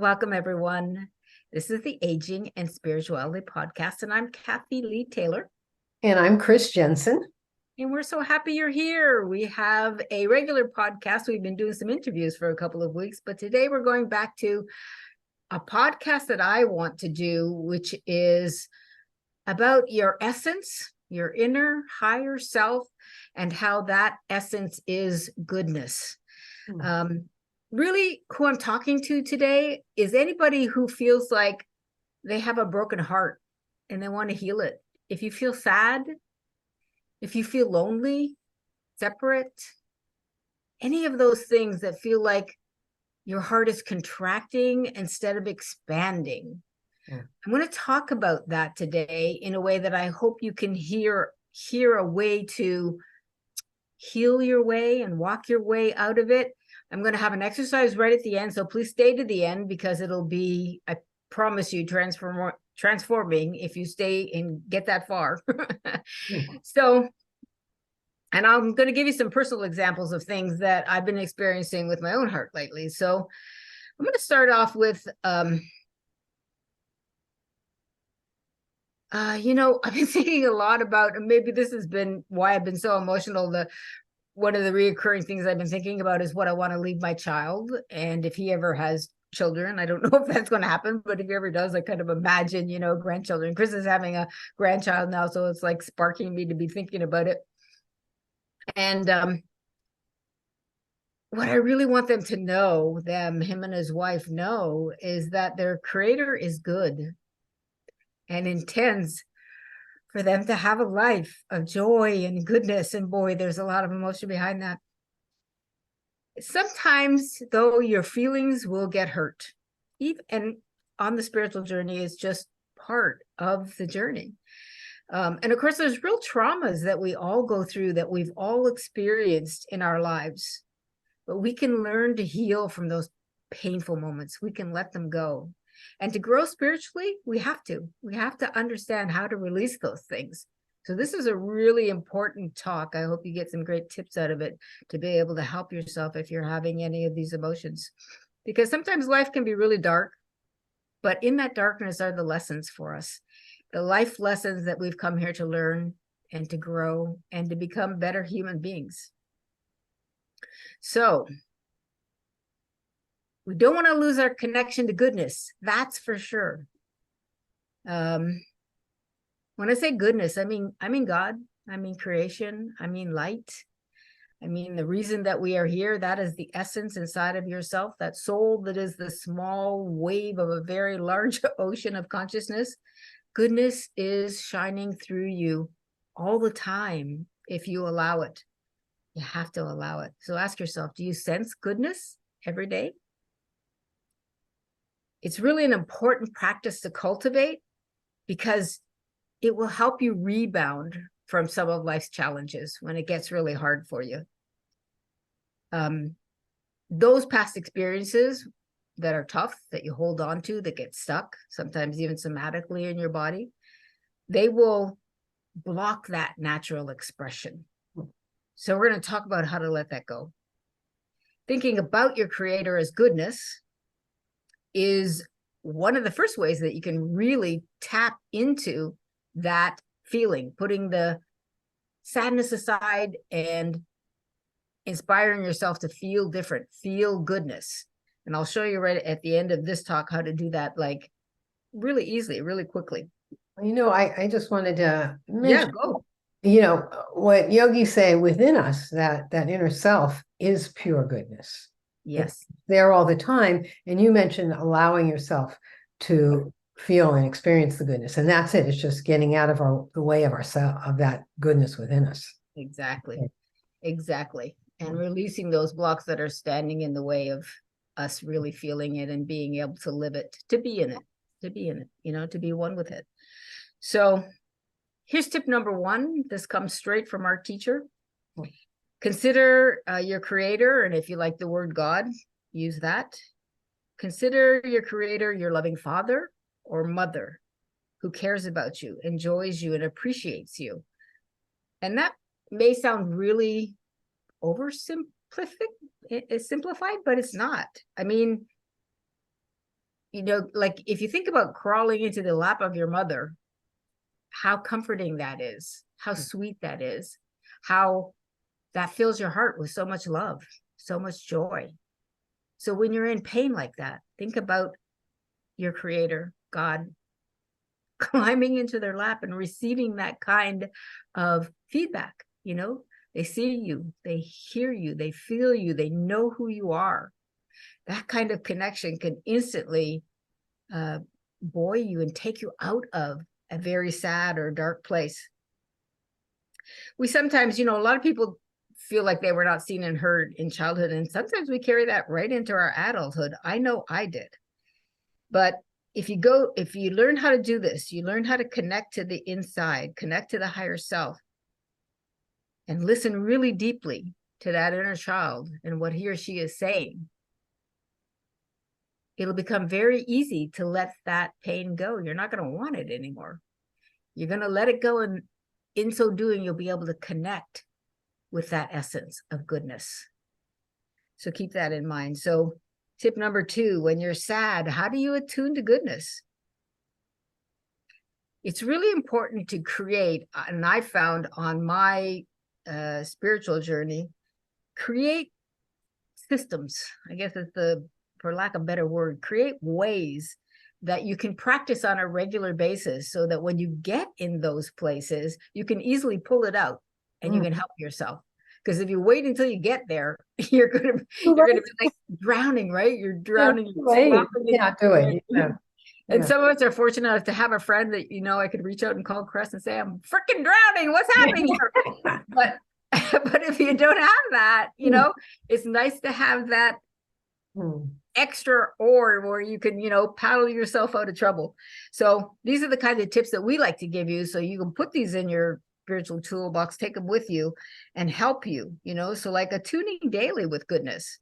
Welcome, everyone. This is the Aging and Spirituality Podcast, and I'm Kathy Lee Taylor. And I'm Chris Jensen. And we're so happy you're here. We have a regular podcast. We've been doing some interviews for a couple of weeks, but today we're going back to a podcast that I want to do, which is about your essence, your inner higher self, and how that essence is goodness. Really, who I'm talking to today is anybody who feels like they have a broken heart and they want to heal it. If you feel sad, if you feel lonely, separate, any of those things that feel like your heart is contracting instead of expanding. Yeah. I'm going to talk about that today in a way that I hope you can hear a way to heal your way and walk your way out of it. I'm going to have an exercise right at the end, so please stay to the end because it'll be, I promise you, transforming if you stay and get that far. So, and I'm going to give you some personal examples of things that I've been experiencing with my own heart lately. So I'm going to start off with, I've been thinking a lot about, and maybe this has been why I've been so emotional. One of the reoccurring things I've been thinking about is what I want to leave my child. And if he ever has children, I don't know if that's going to happen, but if he ever does, I kind of imagine, grandchildren. Chris is having a grandchild now, so it's like sparking me to be thinking about it. And what I really want them to know, him and his wife know, is that their creator is good and intends for them to have a life of joy and goodness. And boy, there's a lot of emotion behind that. Sometimes, though, your feelings will get hurt. And on the spiritual journey is just part of the journey. And of course, there's real traumas that we all go through, that we've all experienced in our lives. But we can learn to heal from those painful moments. We can let them go. And to grow spiritually, we have to understand how to release those things. So this is a really important talk. I hope you get some great tips out of it to be able to help yourself if you're having any of these emotions. Because sometimes life can be really dark, but in that darkness are the lessons for us. The life lessons that we've come here to learn and to grow and to become better human beings. So we don't want to lose our connection to goodness. That's for sure. When I say goodness, I mean God, I mean creation, I mean light. I mean, the reason that we are here, that is the essence inside of yourself, that soul that is the small wave of a very large ocean of consciousness. Goodness is shining through you all the time if you allow it. You have to allow it. So ask yourself, do you sense goodness every day? It's really an important practice to cultivate because it will help you rebound from some of life's challenges when it gets really hard for you. Those past experiences that are tough, that you hold on to, that get stuck, sometimes even somatically in your body, they will block that natural expression. So we're going to talk about how to let that go. Thinking about your creator as goodness is one of the first ways that you can really tap into that feeling, putting the sadness aside and inspiring yourself to feel different, feel goodness. And I'll show you right at the end of this talk how to do that, like really easily, really quickly. I just wanted to mention, go. What yogis say within us, that inner self is pure goodness. Yes. It's there all the time. And you mentioned allowing yourself to feel and experience the goodness. And that's it. It's just getting out of the way of ourselves, of that goodness within us. Exactly. Exactly. And releasing those blocks that are standing in the way of us really feeling it and being able to live it, to be in it, to be one with it. So here's tip number one. This comes straight from our teacher. Consider your creator, and if you like the word God, use that. Consider your creator your loving father or mother who cares about you, enjoys you, and appreciates you. And that may sound really simplified, but it's not. I mean, you know, like if you think about crawling into the lap of your mother, how comforting that is, how sweet that is, how that fills your heart with so much love, so much joy. So when you're in pain like that, think about your creator, God, climbing into their lap and receiving that kind of feedback. You know, they see you, they hear you, they feel you, they know who you are. That kind of connection can instantly buoy you and take you out of a very sad or dark place. We sometimes, you know, a lot of people feel like they were not seen and heard in childhood, and sometimes we carry that right into our adulthood. I know I did. But if you learn how to do this, you learn how to connect to the inside, connect to the higher self, and listen really deeply to that inner child and what he or she is saying, it'll become very easy to let that pain go. You're not going to want it anymore. You're going to let it go. And in so doing, you'll be able to connect with that essence of goodness. So keep that in mind. So tip number 2, when you're sad, how do you attune to goodness? It's really important to create, and I found on my spiritual journey, create systems. I guess it's for lack of a better word, create ways that you can practice on a regular basis so that when you get in those places, you can easily pull it out and you can help yourself. Because if you wait until you get there, you're gonna be like drowning, right? You're drowning. Right. Yeah, do it. Yeah. And some of us are fortunate enough to have a friend that, you know, I could reach out and call Cress and say, I'm freaking drowning. What's happening here? But if you don't have that, you know, it's nice to have that extra oar where you can, you know, paddle yourself out of trouble. So these are the kinds of tips that we like to give you, so you can put these in your spiritual toolbox, take them with you and help you, you know. So like attuning daily with goodness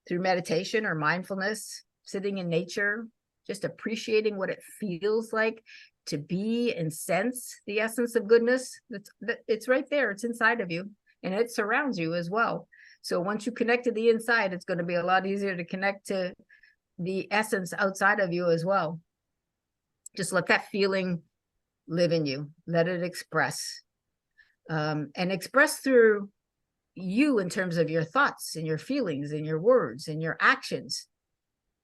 through meditation or mindfulness, sitting in nature, just appreciating what it feels like to be and sense the essence of goodness. It's right there. It's inside of you and it surrounds you as well. So once you connect to the inside, it's going to be a lot easier to connect to the essence outside of you as well. Just let that feeling live in you. Let it express. And express through you in terms of your thoughts and your feelings and your words and your actions.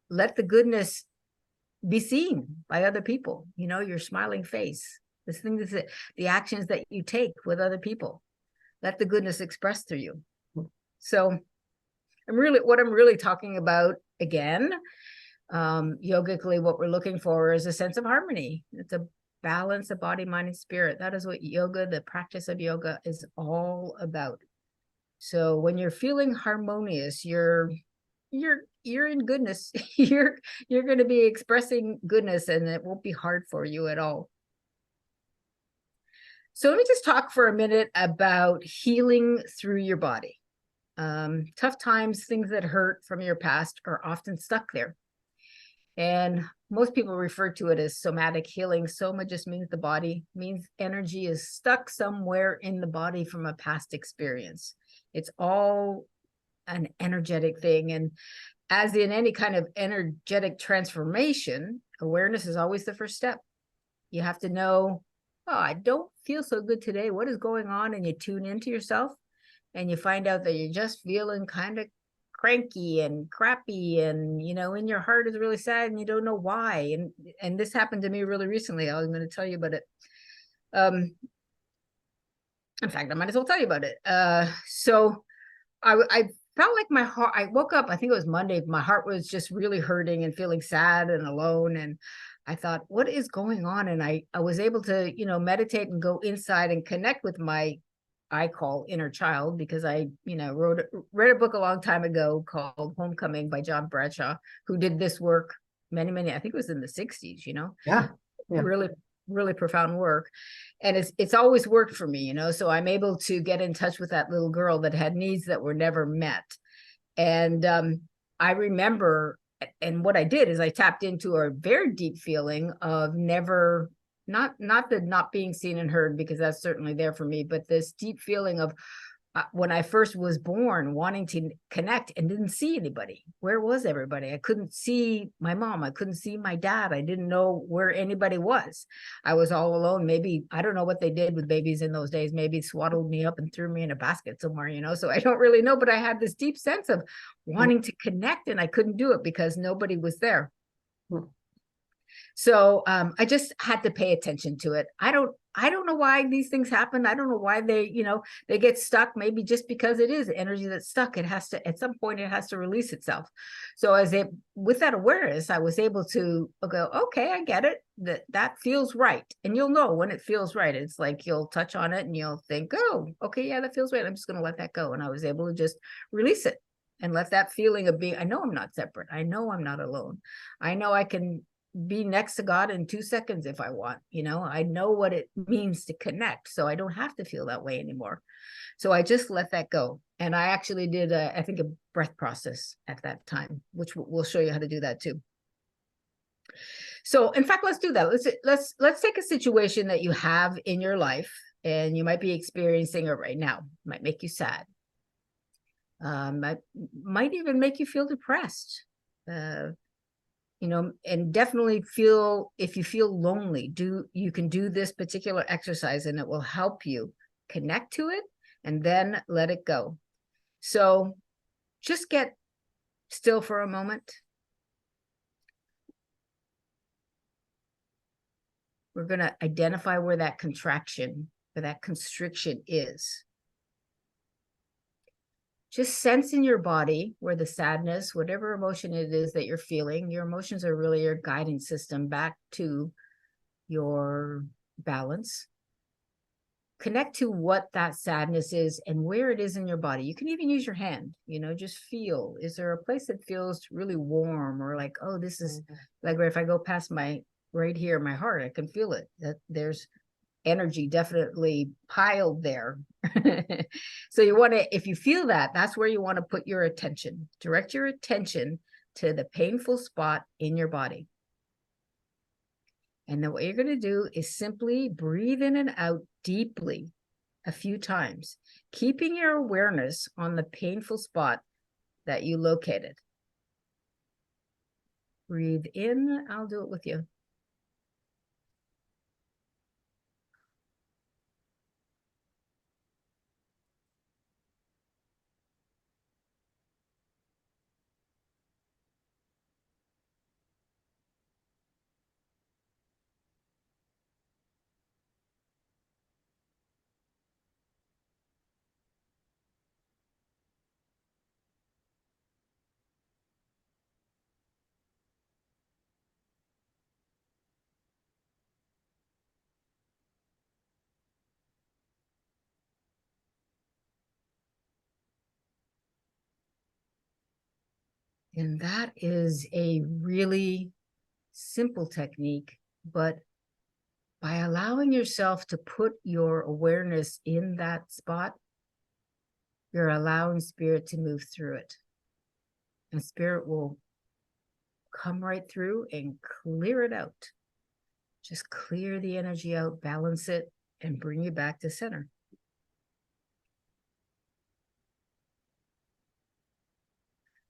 Let the goodness be seen by other people. You know, your smiling face, this thing is the actions that you take with other people. Let the goodness express through you. So what I'm really talking about again, yogically, what we're looking for is a sense of harmony. It's a balance of body, mind, and spirit. That is what yoga, the practice of yoga, is all about. So when you're feeling harmonious, you're in goodness. you're going to be expressing goodness, and it won't be hard for you at all. So let me just talk for a minute about healing through your body. Tough times, things that hurt from your past are often stuck there. And most people refer to it as somatic healing. Soma just means the body, means energy is stuck somewhere in the body from a past experience. It's all an energetic thing. And as in any kind of energetic transformation, awareness is always the first step. You have to know, oh, I don't feel so good today. What is going on? And you tune into yourself and you find out that you're just feeling kind of cranky and crappy, and you know, in your heart is really sad and you don't know why. And this happened to me really recently. I'm going to tell you about it. In fact, I might as well tell you about it. So I felt like my heart, I woke up, I think it was Monday, my heart was just really hurting and feeling sad and alone. And I thought, what is going on? And I was able to, you know, meditate and go inside and connect with my, I call inner child, because I, you know, read a book a long time ago called Homecoming by John Bradshaw, who did this work many, I think it was in the 60s, you know. Yeah. Really profound work. And it's always worked for me, you know. So I'm able to get in touch with that little girl that had needs that were never met. And I remember, and what I did is I tapped into a very deep feeling of never, not being seen and heard, because that's certainly there for me, but this deep feeling of when I first was born, wanting to connect and didn't see anybody. Where was everybody? I couldn't see my mom. I couldn't see my dad. I didn't know where anybody was. I was all alone. Maybe, I don't know what they did with babies in those days. Maybe swaddled me up and threw me in a basket somewhere, so I don't really know, but I had this deep sense of wanting to connect, and I couldn't do it because nobody was there. So I just had to pay attention to it. I don't know why these things happen. I don't know why they get stuck. Maybe just because it is energy that's stuck. It has to, at some point, it has to release itself. So with that awareness, I was able to go, okay, I get it. That feels right. And you'll know when it feels right. It's like you'll touch on it and you'll think, oh, okay, yeah, that feels right. I'm just going to let that go. And I was able to just release it and let that feeling of being, I know I'm not separate. I know I'm not alone. I know I can be next to God in 2 seconds if I want. I know what it means to connect, so I don't have to feel that way anymore. So I just let that go. And I actually did I think a breath process at that time, which we'll show you how to do that too. So in fact, let's do that. Let's take a situation that you have in your life and you might be experiencing it right now. It might make you sad. Might even make you feel depressed. And definitely if you feel lonely, you can do this particular exercise and it will help you connect to it and then let it go. So just get still for a moment. We're going to identify where that contraction, where that constriction is. Just sense in your body where the sadness, whatever emotion it is that you're feeling, your emotions are really your guiding system back to your balance. Connect to what that sadness is and where it is in your body. You can even use your hand, just feel. Is there a place that feels really warm or like, oh, this is like where if I go past right here, my heart, I can feel it. That there's energy definitely piled there. So you want to, if you feel that, that's where you want to put your attention. Direct your attention to the painful spot in your body. And then what you're going to do is simply breathe in and out deeply a few times, keeping your awareness on the painful spot that you located. Breathe in. I'll do it with you. And that is a really simple technique, but by allowing yourself to put your awareness in that spot, you're allowing spirit to move through it. And spirit will come right through and clear it out. Just clear the energy out, balance it, and bring you back to center.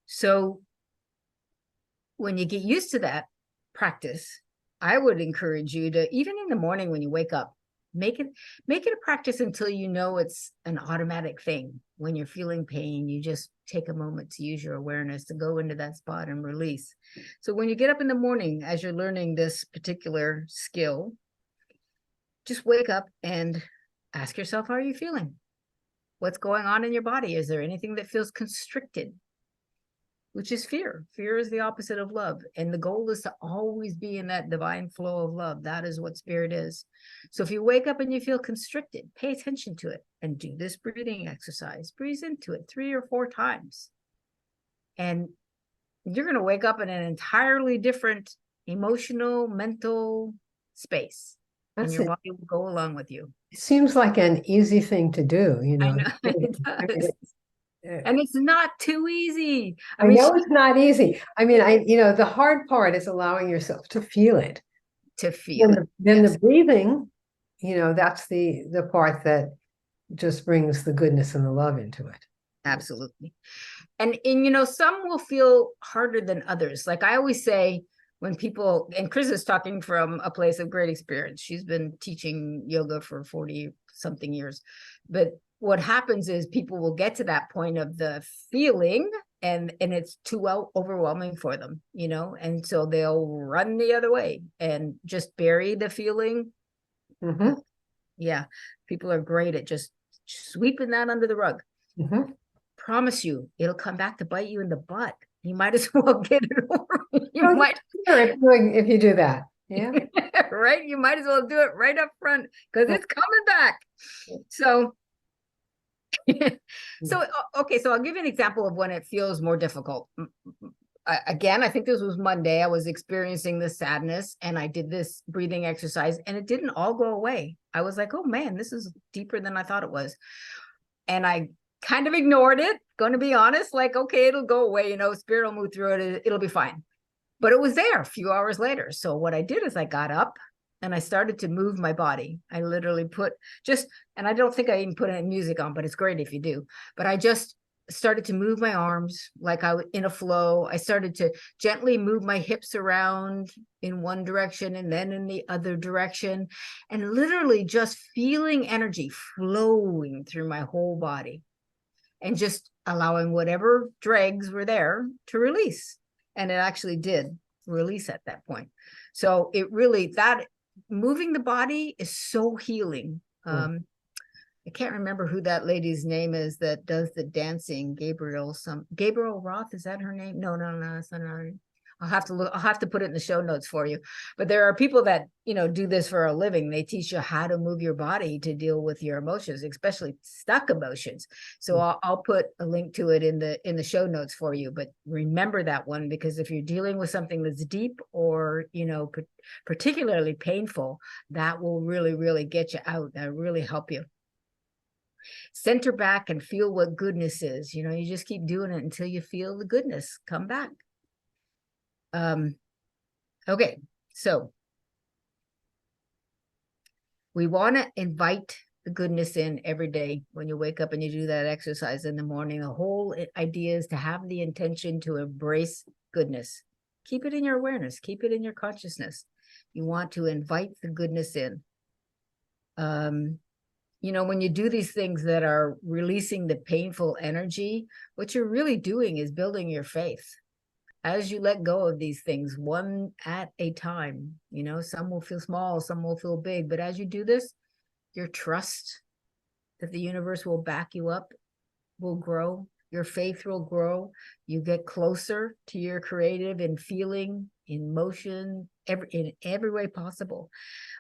So when you get used to that practice, I would encourage you to, even in the morning when you wake up, make it a practice until you know it's an automatic thing. When you're feeling pain, you just take a moment to use your awareness to go into that spot and release. So when you get up in the morning, as you're learning this particular skill, just wake up and ask yourself, how are you feeling? What's going on in your body? Is there anything that feels constricted? Which is fear. Fear is the opposite of love. And the goal is to always be in that divine flow of love. That is what spirit is. So if you wake up and you feel constricted, pay attention to it and do this breathing exercise. Breathe into it 3 or 4 times. And you're going to wake up in an entirely different emotional, mental space. And your body will go along with you. It seems like an easy thing to do, I know, it does. And it's not too easy. I know it's not easy. I mean, the hard part is allowing yourself to feel it. To feel it. Then the breathing, that's the part that just brings the goodness and the love into it. Absolutely. And you know, some will feel harder than others. Like I always say, when people, and Chris is talking from a place of great experience. She's been teaching yoga for 40 something years. But what happens is people will get to that point of the feeling and it's too overwhelming for them, you know, and so they'll run the other way and just bury the feeling. Mm-hmm. Yeah, people are great at just sweeping that under the rug. Mm-hmm. Promise you, it'll come back to bite you in the butt. You might as well get it over. You Oh, might, sure, if you do that. Yeah. right? You might as well do it right up front because it's coming back. So, okay. So I'll give you an example of when it feels more difficult. Again, I think this was Monday. I was experiencing this sadness and I did this breathing exercise and it didn't all go away. I was like, oh man, this is deeper than I thought it was. And I kind of ignored it, going to be honest, like, okay, it'll go away, you know, spirit will move through it, it'll be fine. But it was there a few hours later. So what I did is I got up and I started to move my body. I literally put just, and I don't think I even put any music on, but it's great if you do. But I just started to move my arms like I was in a flow. I started to gently move my hips around in one direction and then in the other direction, and literally just feeling energy flowing through my whole body and just allowing whatever dregs were there to release. And it actually did release at that point. So it really, that moving the body is so healing. I can't remember who that lady's name is that does the dancing. Gabriel Roth, is that her name? No, it's not her. I'll have to look, I'll have to put it in the show notes for you. But there are people that, you know, do this for a living. They teach you how to move your body to deal with your emotions, especially stuck emotions. So I'll put a link to it in the show notes for you. But remember that one, because if you're dealing with something that's deep or, you know, particularly painful, that will really, really get you out. That really help you. Center back and feel what goodness is. You know, you just keep doing it until you feel the goodness come back. Okay, so we want to invite the goodness in every day when you wake up and you do that exercise in the morning. The whole idea is to have the intention to embrace goodness. Keep it in your awareness, keep it in your consciousness. You want to invite the goodness in. You know, when you do these things that are releasing the painful energy, what you're really doing is building your faith. As you let go of these things, one at a time, you know, some will feel small, some will feel big, but as you do this, your trust that the universe will back you up will grow, your faith will grow, you get closer to your creative and feeling, in motion, in every way possible.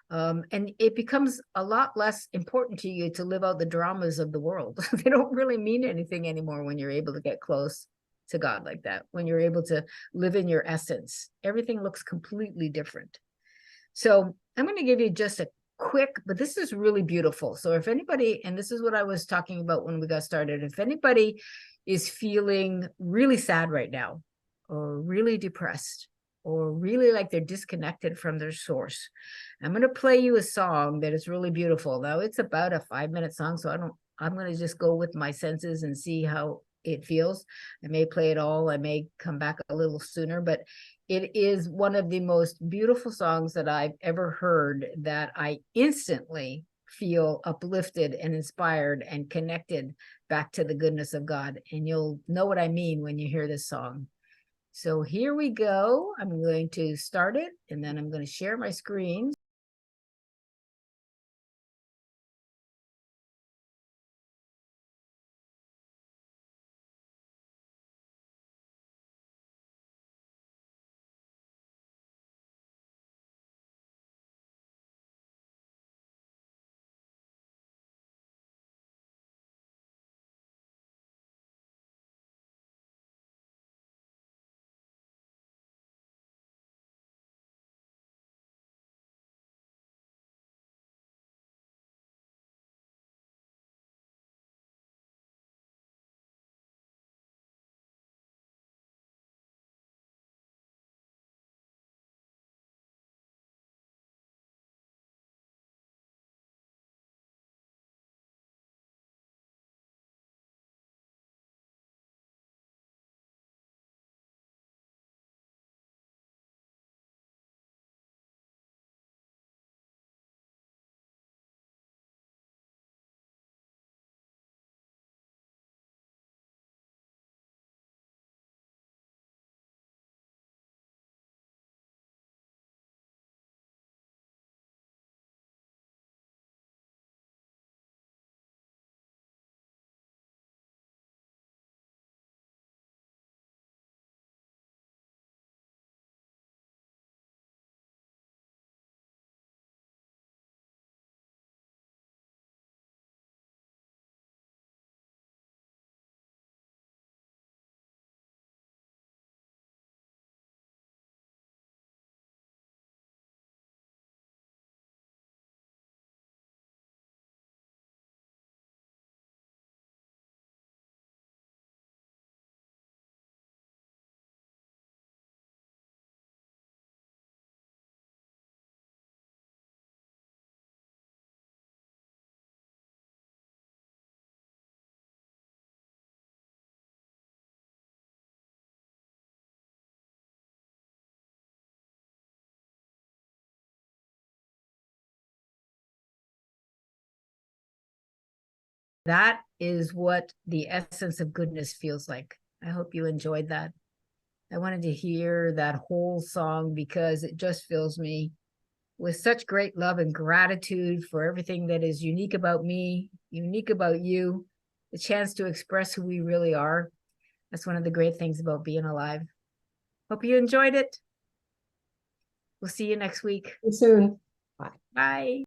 And it becomes a lot less important to you to live out the dramas of the world. They don't really mean anything anymore when you're able to get close to God like that, when you're able to live in your essence. Everything looks completely different. So I'm going to give you just a quick, but this is really beautiful. So if anybody, and this is what I was talking about when we got started, if anybody is feeling really sad right now, or really depressed, or really like they're disconnected from their source, I'm going to play you a song that is really beautiful. Now it's about a 5-minute song, so I'm going to just go with my senses and see how it feels. I may play it all, I may come back a little sooner, but it is one of the most beautiful songs that I've ever heard, that I instantly feel uplifted and inspired and connected back to the goodness of God. And you'll know what I mean when you hear this song. So here we go. I'm going to start it and then I'm going to share my screen. That is what the essence of goodness feels like. I hope you enjoyed that. I wanted to hear that whole song because it just fills me with such great love and gratitude for everything that is unique about me, unique about you, the chance to express who we really are. That's one of the great things about being alive. Hope you enjoyed it. We'll see you next week. See you soon. Bye. Bye.